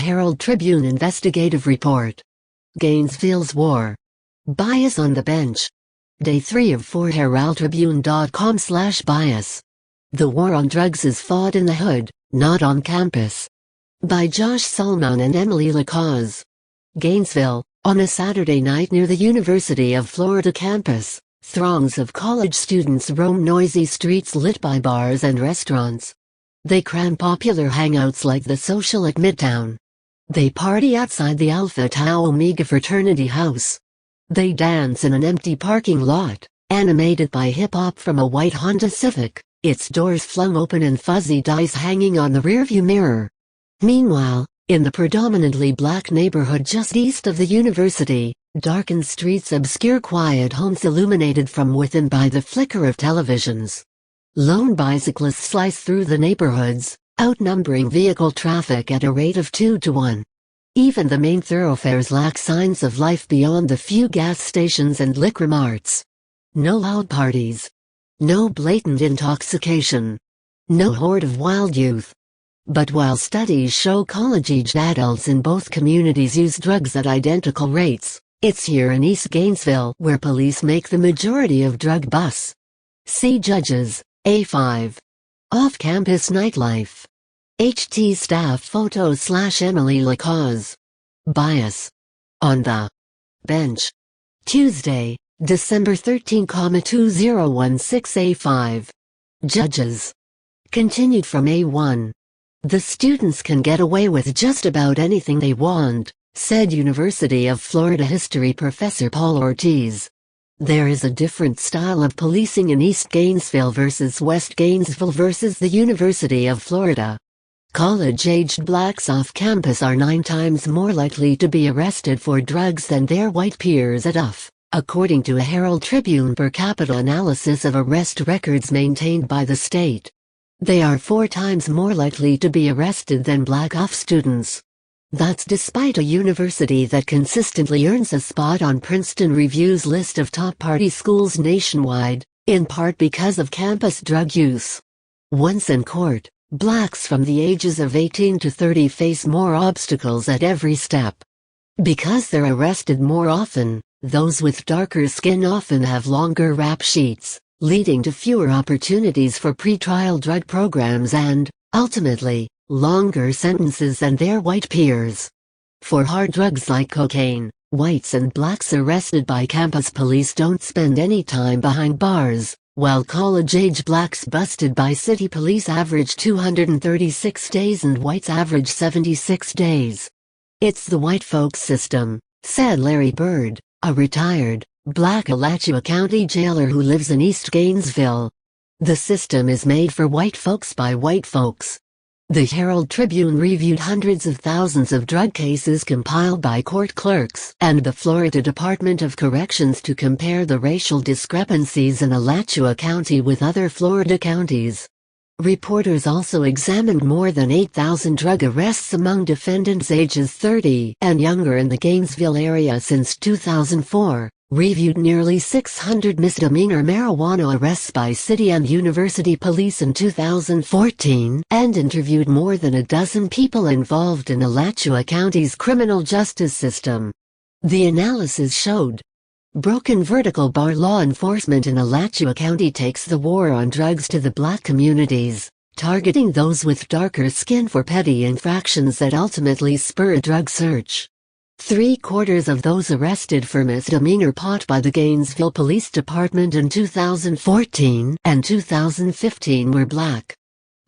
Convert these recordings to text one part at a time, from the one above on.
Herald Tribune investigative report. Gainesville's war. Bias on the bench. Day 3 of 4 heraldtribune.com/bias. The war on drugs is fought in the hood, not on campus. By Josh Salmon and Emily Lacaze. Gainesville, on a Saturday night near the University of Florida campus, throngs of college students roam noisy streets lit by bars and restaurants. They cram popular hangouts like the Social at Midtown. They party outside the Alpha Tau Omega fraternity house. They dance in an empty parking lot, animated by hip-hop from a white Honda Civic, its doors flung open and fuzzy dice hanging on the rearview mirror. Meanwhile, in the predominantly black neighborhood just east of the university, darkened streets, obscure quiet homes illuminated from within by the flicker of televisions. Lone bicyclists slice through the neighborhoods, outnumbering vehicle traffic at a rate of 2 to 1. Even the main thoroughfares lack signs of life beyond the few gas stations and liquor marts. No loud parties. No blatant intoxication. No horde of wild youth. But while studies show college-age adults in both communities use drugs at identical rates, it's here in East Gainesville where police make the majority of drug busts. See Judges, A5. Off-campus nightlife. HT staff photos / Emily Lacaze. Bias. On the bench. Tuesday, December 13, 2016 A5. Judges. Continued from A1. The students can get away with just about anything they want, said University of Florida history professor Paul Ortiz. There is a different style of policing in East Gainesville versus West Gainesville versus the University of Florida. College-aged blacks off campus are 9 times more likely to be arrested for drugs than their white peers at UF, according to a Herald Tribune per capita analysis of arrest records maintained by the state. They are 4 times more likely to be arrested than black UF students. That's despite a university that consistently earns a spot on Princeton Review's list of top party schools nationwide, in part because of campus drug use. Once in court, blacks from the ages of 18 to 30 face more obstacles at every step. Because they're arrested more often, those with darker skin often have longer rap sheets, leading to fewer opportunities for pretrial drug programs and, ultimately, longer sentences than their white peers. For hard drugs like cocaine, whites and blacks arrested by campus police don't spend any time behind bars, while college-age blacks busted by city police average 236 days and whites average 76 days. It's the white folks system, said Larry Bird, a retired, black Alachua County jailer who lives in East Gainesville. The system is made for white folks by white folks. The Herald Tribune reviewed hundreds of thousands of drug cases compiled by court clerks and the Florida Department of Corrections to compare the racial discrepancies in Alachua County with other Florida counties. Reporters also examined more than 8,000 drug arrests among defendants ages 30 and younger in the Gainesville area since 2004. Reviewed nearly 600 misdemeanor marijuana arrests by city and university police in 2014 and interviewed more than a dozen people involved in Alachua County's criminal justice system. The analysis showed broken vertical bar law enforcement in Alachua County takes the war on drugs to the black communities, targeting those with darker skin for petty infractions that ultimately spur a drug search. 3/4 of those arrested for misdemeanor pot by the Gainesville Police Department in 2014 and 2015 were black.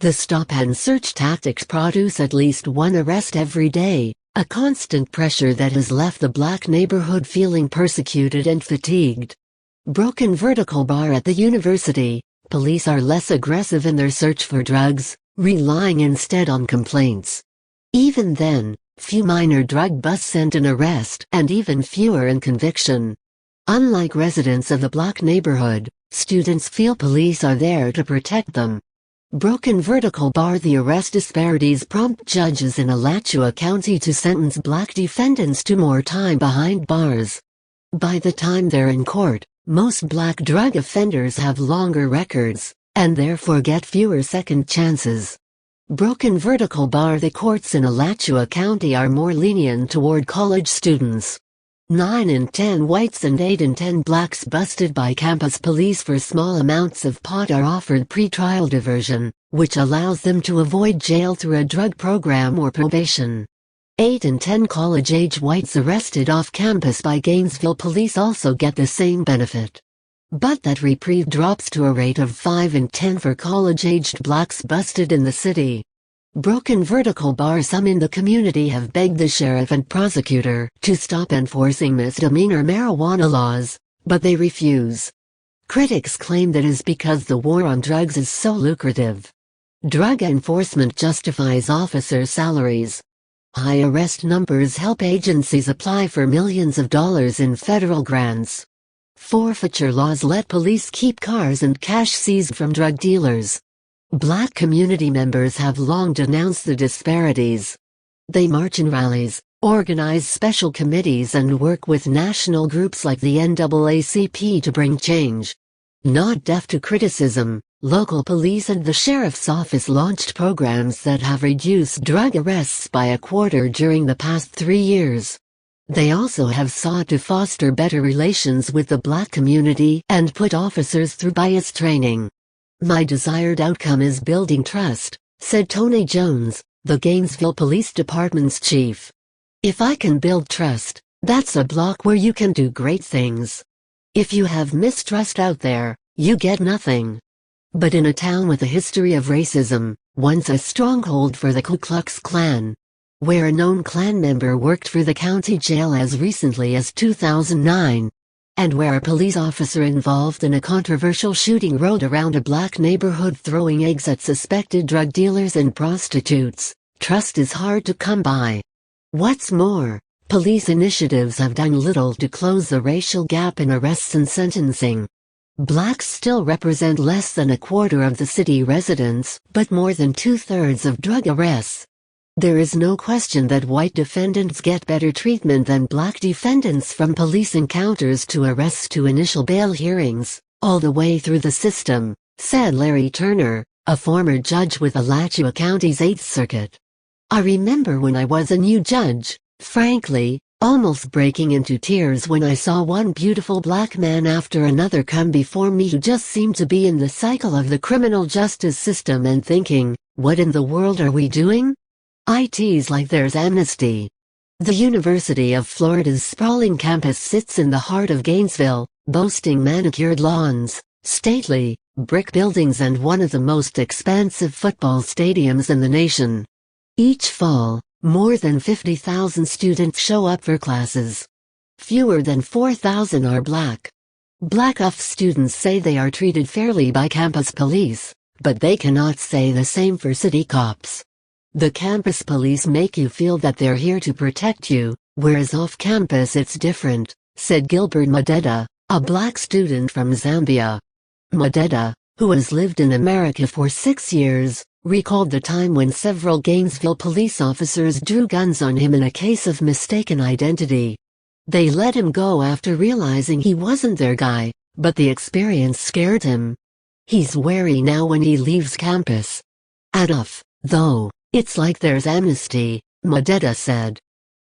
The stop-and-search tactics produce at least 1 arrest every day, a constant pressure that has left the black neighborhood feeling persecuted and fatigued. Broken vertical bar at the university, police are less aggressive in their search for drugs, relying instead on complaints. Even then, few minor drug busts end in arrest and even fewer in conviction. Unlike residents of the black neighborhood, students feel police are there to protect them. Broken vertical bar the arrest disparities prompt judges in Alachua County to sentence black defendants to more time behind bars. By the time they're in court, most black drug offenders have longer records, and therefore get fewer second chances. Broken vertical bar. The courts in Alachua County are more lenient toward college students. 9 in 10 whites and 8 in 10 blacks busted by campus police for small amounts of pot are offered pretrial diversion, which allows them to avoid jail through a drug program or probation. 8 in 10 college-age whites arrested off campus by Gainesville police also get the same benefit. But that reprieve drops to a rate of 5 in 10 for college-aged blacks busted in the city. Broken vertical bar. Some in the community have begged the sheriff and prosecutor to stop enforcing misdemeanor marijuana laws, but they refuse. Critics claim that is because the war on drugs is so lucrative. Drug enforcement justifies officers' salaries. High arrest numbers help agencies apply for millions of dollars in federal grants. Forfeiture laws let police keep cars and cash seized from drug dealers. Black community members have long denounced the disparities. They march in rallies, organize special committees and work with national groups like the NAACP to bring change. Not deaf to criticism, local police and the sheriff's office launched programs that have reduced drug arrests by a quarter during the past 3 years. They also have sought to foster better relations with the black community and put officers through bias training. "My desired outcome is building trust," said Tony Jones, the Gainesville Police Department's chief. "If I can build trust, that's a block where you can do great things. If you have mistrust out there, you get nothing." But in a town with a history of racism, once a stronghold for the Ku Klux Klan, where a known Klan member worked for the county jail as recently as 2009, and where a police officer involved in a controversial shooting rode around a black neighborhood throwing eggs at suspected drug dealers and prostitutes, trust is hard to come by. What's more, police initiatives have done little to close the racial gap in arrests and sentencing. Blacks still represent less than a quarter of the city residents, but more than 2/3 of drug arrests. There is no question that white defendants get better treatment than black defendants, from police encounters to arrests to initial bail hearings, all the way through the system, said Larry Turner, a former judge with Alachua County's 8th Circuit. "I remember when I was a new judge, frankly, almost breaking into tears when I saw one beautiful black man after another come before me who just seemed to be in the cycle of the criminal justice system and thinking, what in the world are we doing? It's like there's amnesty." The University of Florida's sprawling campus sits in the heart of Gainesville, boasting manicured lawns, stately, brick buildings and one of the most expansive football stadiums in the nation. Each fall, more than 50,000 students show up for classes. Fewer than 4,000 are black. Black UF students say they are treated fairly by campus police, but they cannot say the same for city cops. The campus police make you feel that they're here to protect you, whereas off campus it's different, said Gilbert Madeda, a black student from Zambia. Madeda, who has lived in America for 6 years, recalled the time when several Gainesville police officers drew guns on him in a case of mistaken identity. They let him go after realizing he wasn't their guy, but the experience scared him. He's wary now when he leaves campus. At UF, though, it's like there's amnesty, Madeda said.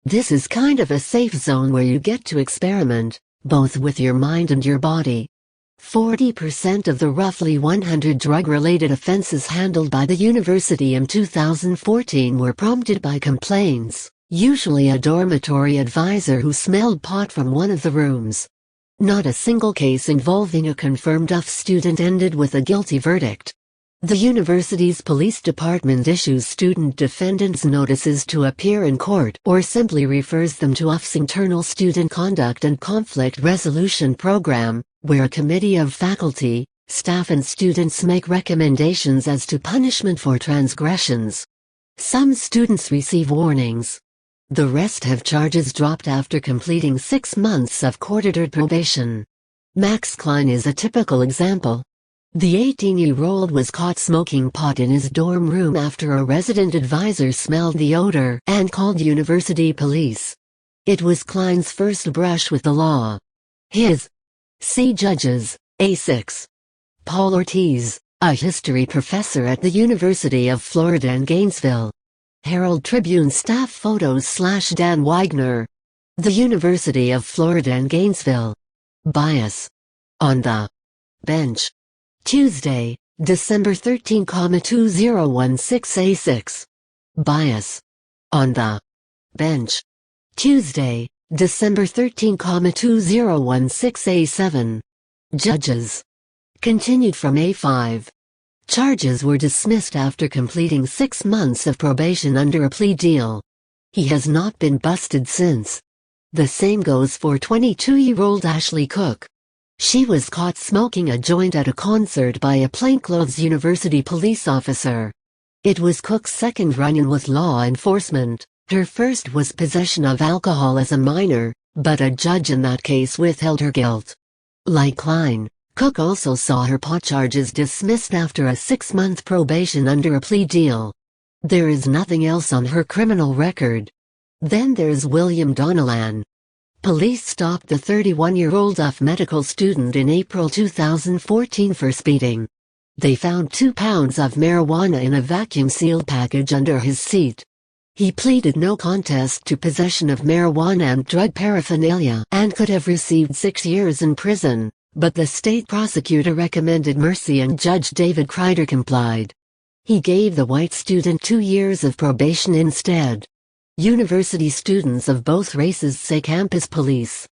This is kind of a safe zone where you get to experiment, both with your mind and your body. 40% of the roughly 100 drug-related offenses handled by the university in 2014 were prompted by complaints, usually a dormitory advisor who smelled pot from one of the rooms. Not a single case involving a confirmed UF student ended with a guilty verdict. The university's police department issues student defendants notices to appear in court or simply refers them to UF's internal student conduct and conflict resolution program, where a committee of faculty, staff and students make recommendations as to punishment for transgressions. Some students receive warnings. The rest have charges dropped after completing 6 months of court-ordered probation. Max Klein is a typical example. The 18-year-old was caught smoking pot in his dorm room after a resident advisor smelled the odor and called university police. It was Klein's first brush with the law. See Judges, A6. Paul Ortiz, a history professor at the University of Florida in Gainesville. Herald Tribune staff photos / Dan Wagner. The University of Florida in Gainesville. Bias. On the bench. Tuesday, December 13, 2016A6. Bias. On the bench. Tuesday, December 13, 2016A7. Judges. Continued from A5. Charges were dismissed after completing 6 months of probation under a plea deal. He has not been busted since. The same goes for 22-year-old Ashley Cook. She was caught smoking a joint at a concert by a plainclothes university police officer. It was Cook's second run-in with law enforcement. Her first was possession of alcohol as a minor, but a judge in that case withheld her guilt. Like Klein, Cook also saw her pot charges dismissed after a 6-month probation under a plea deal. There is nothing else on her criminal record. Then there's William Donelan. Police stopped the 31-year-old UF medical student in April 2014 for speeding. They found 2 pounds of marijuana in a vacuum-sealed package under his seat. He pleaded no contest to possession of marijuana and drug paraphernalia and could have received 6 years in prison, but the state prosecutor recommended mercy and Judge David Kreider complied. He gave the white student 2 years of probation instead. University students of both races say campus police